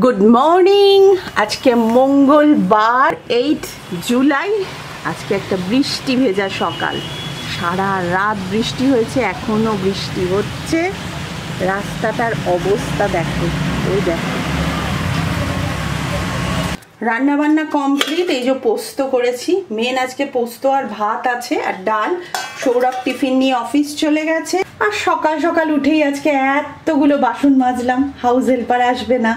Good morning. আজকে মঙ্গলবার 8 জুলাই। আজকে একটা বৃষ্টি ভেজা সকাল, সারা রাত বৃষ্টি হয়েছে, এখনো বৃষ্টি হচ্ছে। রাস্তাটার অবস্থা দেখো, ওই দেখো। রান্না বান্না কমপ্লিট। এই যে পোস্ত করেছি, মেন আজকে পোস্ত আর ভাত আছে আর ডাল। সৌরভ টিফিন নিয়ে অফিস চলে গেছে। আর সকাল সকাল উঠেই আজকে এতগুলো বাসন মাজলাম। হাউস হেল্পার আসবে না,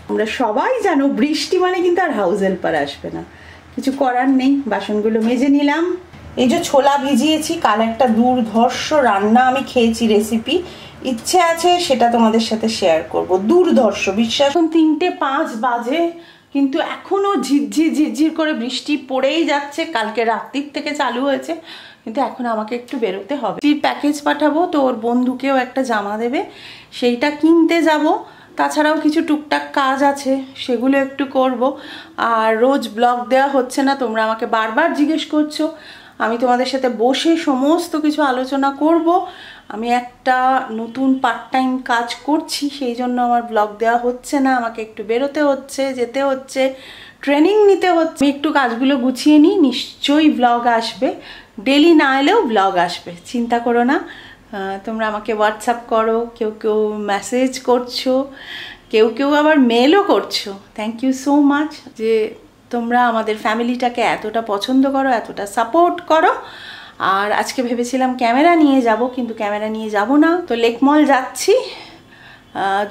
আমরা সবাই জানো বৃষ্টি মানে কিন্তু আর হাউস হেল্পার আসবে না, কিছু করার নেই। বাসনগুলো মেজে নিলাম। এই যে ছোলা ভিজিয়েছি, কাল একটা দুর্ধর্ষ রান্না আমি খেয়েছি, রেসিপি ইচ্ছে আছে সেটা তোমাদের সাথে শেয়ার করব। দুর্ধর্ষ, বিশ্বাস। এখন 3:05 বাজে, কিন্তু এখনো ঝিরঝির ঝিরঝির করে বৃষ্টি পড়েই যাচ্ছে। কালকে রাত্রির থেকে চালু হয়েছে, কিন্তু এখন আমাকে একটু বেরোতে হবে। প্যাকেজ পাঠাবো, তো ওর বন্ধুকেও একটা জামা দেবে, সেইটা কিনতে যাব। তাছাড়াও কিছু টুকটাক কাজ আছে, সেগুলো একটু করব। আর রোজ ব্লগ দেওয়া হচ্ছে না, তোমরা আমাকে বারবার জিজ্ঞেস করছো। আমি তোমাদের সাথে বসে সমস্ত কিছু আলোচনা করব। আমি একটা নতুন পার্ট টাইম কাজ করছি, সেই জন্য আমার ব্লগ দেওয়া হচ্ছে না। আমাকে একটু বেরোতে হচ্ছে, যেতে হচ্ছে, ট্রেনিং নিতে হচ্ছে। আমি একটু কাজগুলো গুছিয়ে নিই, নিশ্চয়ই ব্লগ আসবে। ডেলি না এলেও ব্লগ আসবে, চিন্তা করো না। তোমরা আমাকে হোয়াটসঅ্যাপ করো, কেউ কেউ মেসেজ করছো, কেউ কেউ আবার মেলও করছো। থ্যাংক ইউ সো মাচ যে তোমরা আমাদের ফ্যামিলিটাকে এতটা পছন্দ করো, এতটা সাপোর্ট করো। আর আজকে ভেবেছিলাম ক্যামেরা নিয়ে যাব, কিন্তু ক্যামেরা নিয়ে যাব না। তো লেক মল যাচ্ছি,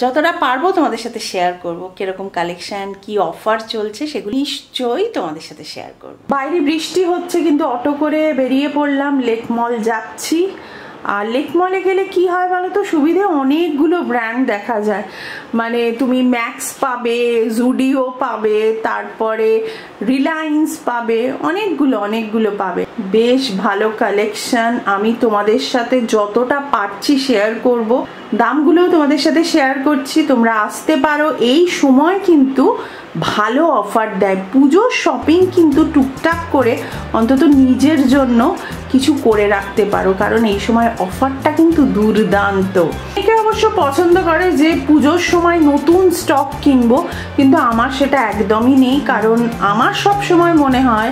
যতটা পারবো তোমাদের সাথে শেয়ার করব। কিরকম কালেকশন, কি অফার চলছে, সেগুলো নিশ্চয়ই তোমাদের সাথে শেয়ার করব। বাইরে বৃষ্টি হচ্ছে, কিন্তু অটো করে বেরিয়ে পড়লাম, লেক মল যাচ্ছি। আর লেক মলে গেলে কি হয় বলো তো, সুবিধে অনেকগুলো ব্র্যান্ড দেখা যায়। মানে তুমি ম্যাক্স পাবে, জুডিও পাবে, তারপরে রিলায়েন্স পাবে, অনেকগুলো পাবে। বেশ ভালো কালেকশন। আমি তোমাদের সাথে যতটা পারছি শেয়ার করব, দামগুলোও তোমাদের সাথে শেয়ার করছি। তোমরা আসতে পারো, এই সময় কিন্তু ভালো অফার দেয়। পুজোর শপিং কিন্তু টুকটাক করে অন্তত নিজের জন্য কিছু করে রাখতে পারো, কারণ এই সময় অফারটা কিন্তু দুর্দান্ত। অনেকে অবশ্য পছন্দ করে যে পুজোর সময় নতুন স্টক কিনবো, কিন্তু আমার সেটা একদমই নেই। কারণ আমার সব সময় মনে হয়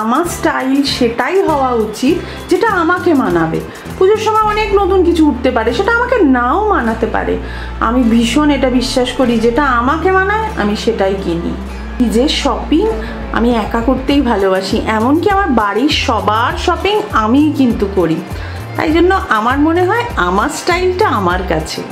আমার স্টাইল সেটাই হওয়া উচিত যেটা আমাকে মানাবে। পুজোর সময় অনেক নতুন কিছু উঠতে পারে, সেটা আমাকে নাও মানাতে পারে। আমি ভীষণ এটা বিশ্বাস করি, যেটা আমাকে মানায় আমি সেটাই কিনি। নিজের শপিং আমি একা করতেই ভালোবাসি, এমনকি আমার বাড়ির সবার শপিং আমিই কিন্তু করি। তাই জন্য আমার মনে হয় আমার স্টাইলটা আমার কাছে।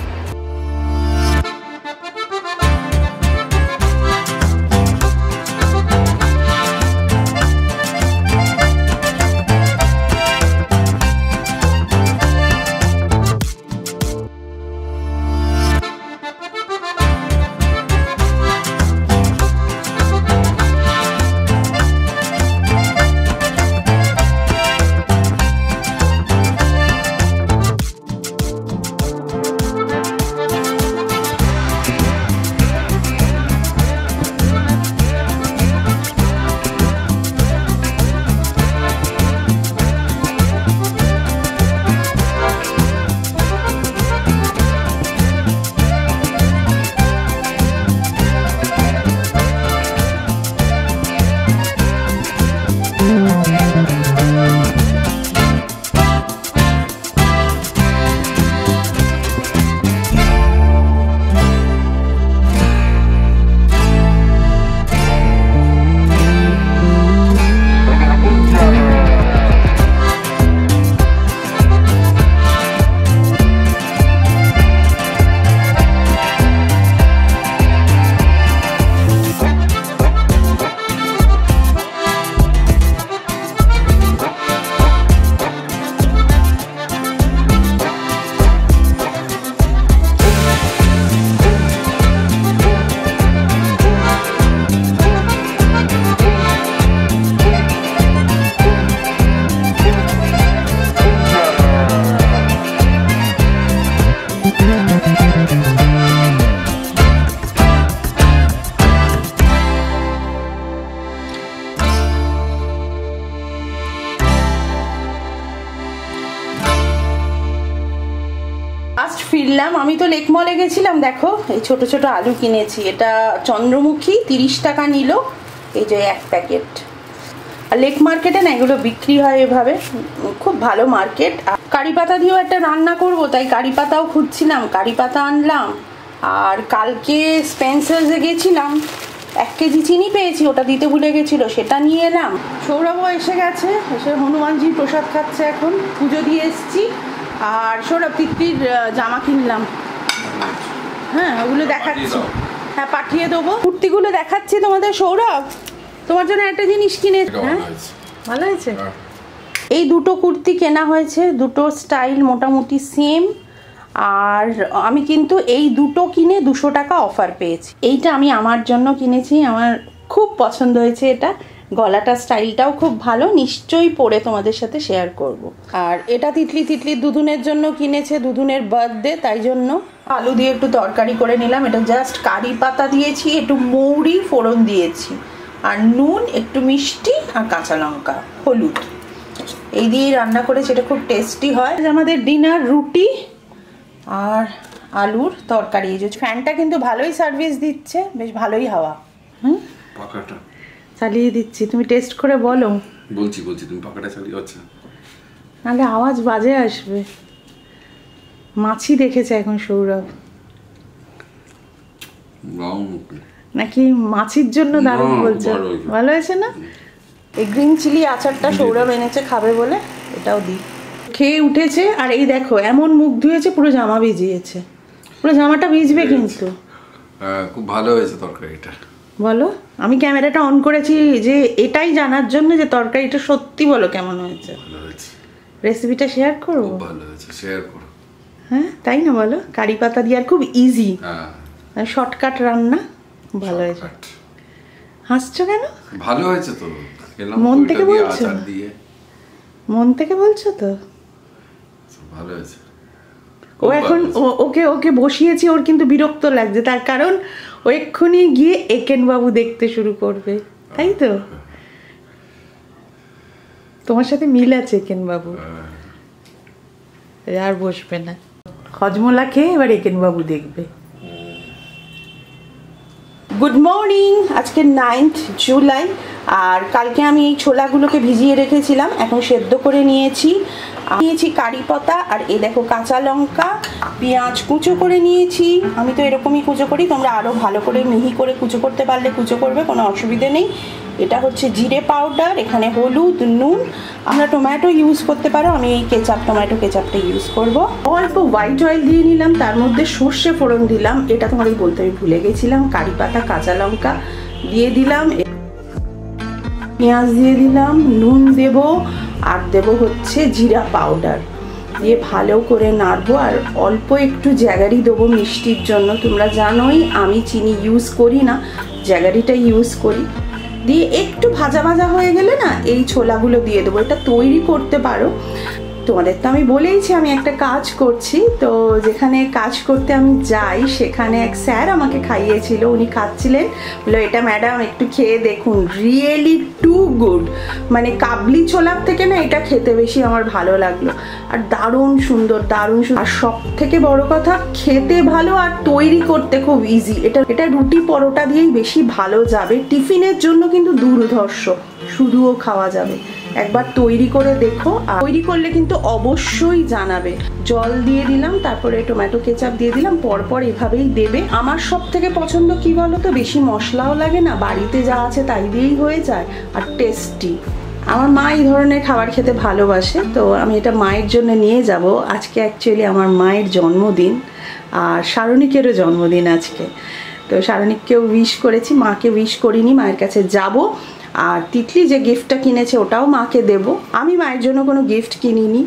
নিলাম, আমি তো লেক মলে গেছিলাম, দেখো এই ছোট ছোট আলু কিনেছি, এটা চন্দ্রমুখী 30 টাকা নিল, এই যে এক প্যাকেট। আর লেক মার্কেটে না এগুলো বিক্রি হয় এভাবে, খুব ভালো মার্কেট। কারি পাতা দিয়েও একটা রান্না করব, তাই কারি পাতাও খুঁজছিলাম, কারি পাতা আনলাম। আর কালকে স্পেন্সার্সে গেছিলাম, 1 কেজি চিনি পেয়েছি, ওটা দিতে ভুলে গেছিলো, সেটা নিয়ে এলাম। সৌরভও এসে গেছে, এসে হনুমানজির প্রসাদ খাচ্ছে এখন, পুজো দিয়ে এসছি। আর সৌরভ তিতলির জামা কিনলাম, হ্যাঁ ওগুলো দেখাচ্ছি, হ্যাঁ পাঠিয়ে দেবো। কুর্তিগুলো দেখাচ্ছি তোমাদের। সৌরভ তোমার জন্য একটা জিনিস কিনে, হ্যাঁ ভালো হয়েছে। এই দুটো কুর্তি কেনা হয়েছে, দুটো স্টাইল মোটামুটি সেম। আর আমি কিন্তু এই দুটো কিনে 200 টাকা অফার পেয়েছি। এইটা আমি আমার জন্য কিনেছি, আমার খুব পছন্দ হয়েছে এটা, গলাটা স্টাইলটাও খুব ভালো, নিশ্চয়ই পরে তোমাদের সাথে শেয়ার করব। আর এটা তিতলির দুধুনের জন্য কিনেছে, দুধুনের বার্থডে, তাই জন্য আলু দিয়ে একটু তরকারি করে নিলাম। এটা জাস্ট কারি পাতা দিয়েছি, একটু মৌরি ফোড়ন দিয়েছি, আর নুন, একটু মিষ্টি আর কাঁচা লঙ্কা, হলুদ, এই দিয়ে রান্না করেছি। এটা খুব টেস্টি হয়। আমাদের ডিনার রুটি আর আলুর তরকারি। এই যে ফ্যানটা কিন্তু ভালোই সার্ভিস দিচ্ছে, বেশ ভালোই হাওয়া। পাখাটা চালিয়ে দিচ্ছি, তুমি টেস্ট করে বলো। বলছি তুমি পাখাটা চালিয়ে আচ্ছা, নাহলে আওয়াজ বাজে আসবে। মাছি দেখেছে এখন সৌরভ, নাকি মাছির জন্য দারুণ বলছে? ভালো হয়েছে না? এই গ্রিন চিলি আচারটা সৌরভ এনেছে খাবে বলে, এটাও দিই। খেয়ে উঠেছে, আর এই দেখো এমন মুখ ধুয়েছে, পুরো জামা ভিজিয়েছে, পুরো জামাটা ভিজবে কিন্তু। খুব ভালো হয়েছে তরকারিটা। বলো, আমি ক্যামেরাটা অন করেছি যে এটাই জানার জন্য যে তরকারিটা সত্যি বলো কেমন হয়েছে। ভালো হয়েছে। রেসিপিটা শেয়ার করবো? খুব ভালো হয়েছে, শেয়ার করো। হ্যাঁ তাই না, বলো। কারি পাতা দিয়ে, আর খুব ইজি, শর্টকাট রান্না, ভালো হয়েছে। হাসছো কেন? ভালো হয়েছে তো, মন থেকে বলছো? মন থেকে বলছো তো? ভালো হয়েছে। ও এখন ওকে বসিয়েছি, ওর কিন্তু বিরক্ত লাগছে, তার কারণ ও এক্ষুনি গিয়ে একেন বাবু দেখতে শুরু করবে, তাই তো? তোমার সাথে মিল আছে একেন বাবু, আর বসবে না। হজমোলা খেয়ে এবার একেন বাবু দেখবে। গুড মর্নিং, আজকে 9th জুলাই। আর কালকে আমি এই ছোলাগুলোকে ভিজিয়ে রেখেছিলাম, এখন সেদ্ধ করে নিয়েছি। কারি পাতা, আর এ দেখো কাঁচা লঙ্কা, পেঁয়াজ কুচো করে নিয়েছি। আমি তো এরকমই কুচো করি, তোমরা আরও ভালো করে মিহি করে কুচো করতে পারলে কুচো করবে, কোনো অসুবিধে নেই। এটা হচ্ছে জিরে পাউডার, এখানে হলুদ, নুন, আমরা টমেটো ইউজ করতে পারো, আমি এই টমেটো কেচাপটা ইউজ করব। অল্প হোয়াইট অয়েল দিয়ে নিলাম, তার মধ্যে সর্ষে ফোড়ন দিলাম, এটা তোমাদের বলতে আমি ভুলে গেছিলাম। কারি পাতা, কাঁচা লঙ্কা দিয়ে দিলাম, পেঁয়াজ দিয়ে দিলাম, নুন দেব, আর দেব হচ্ছে জিরা পাউডার দিয়ে ভালো করে নাড়বো। আর অল্প একটু জ্যাগারি দেবো মিষ্টির জন্য, তোমরা জানোই আমি চিনি ইউজ করি না, জ্যাগারিটা ইউজ করি। দিয়ে একটু ভাজা ভাজা হয়ে গেলে না এই ছোলাগুলো দিয়ে দেবো। এটা তৈরি করতে পারো, তোমাদের তো আমি বলেইছি আমি একটা কাজ করছি, তো যেখানে কাজ করতে আমি যাই সেখানে এক স্যার আমাকে খাইয়েছিল, উনি খাচ্ছিলেন, বললো এটা ম্যাডাম একটু খেয়ে দেখুন, রিয়েলি টু গুড। মানে কাবলি ছোলার থেকে না এটা খেতে বেশি আমার ভালো লাগলো, আর দারুণ সুন্দর, আর সব থেকে বড় কথা খেতে ভালো, আর তৈরি করতে খুব ইজি। এটা রুটি পরোটা দিয়েই বেশি ভালো যাবে, টিফিনের জন্য কিন্তু দুর্ধর্ষ, শুধুও খাওয়া যাবে। একবার তৈরি করে দেখো, তৈরি করলে কিন্তু অবশ্যই জানাবে। জল দিয়ে দিলাম, তারপরে টমেটো কেচাপ দিয়ে দিলাম, পরপর এভাবেই দেবে। আমার সব থেকে পছন্দ কি বলো তো, বেশি মশলাও লাগে না, বাড়িতে যা আছে তাই দিয়েই হয়ে যায়, আর টেস্টি। আমার মা এই ধরনের খাবার খেতে ভালোবাসে, তো আমি এটা মায়ের জন্য নিয়ে যাব। আজকে অ্যাকচুয়ালি আমার মায়ের জন্মদিন, আর সারণিকেরও জন্মদিন আজকে, তো সারণিককেও উইশ করেছি, মাকে উইশ করিনি, মায়ের কাছে যাব। আর তিতলি যে গিফটটা কিনেছে ওটাও মাকে দেব। আমি মায়ের জন্য কোনো গিফট কিনিনি,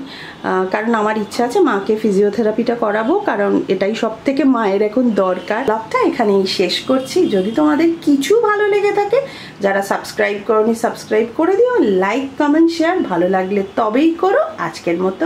কারণ আমার ইচ্ছা আছে মাকে ফিজিওথেরাপিটা করাবো, কারণ এটাই সব থেকে মায়ের এখন দরকার। লাভটা এখানেই শেষ করছি। যদি তোমাদের কিছু ভালো লেগে থাকে, যারা সাবস্ক্রাইব করোনি সাবস্ক্রাইব করে দিও, লাইক কমেন্ট শেয়ার ভালো লাগলে তবেই করো। আজকের মতো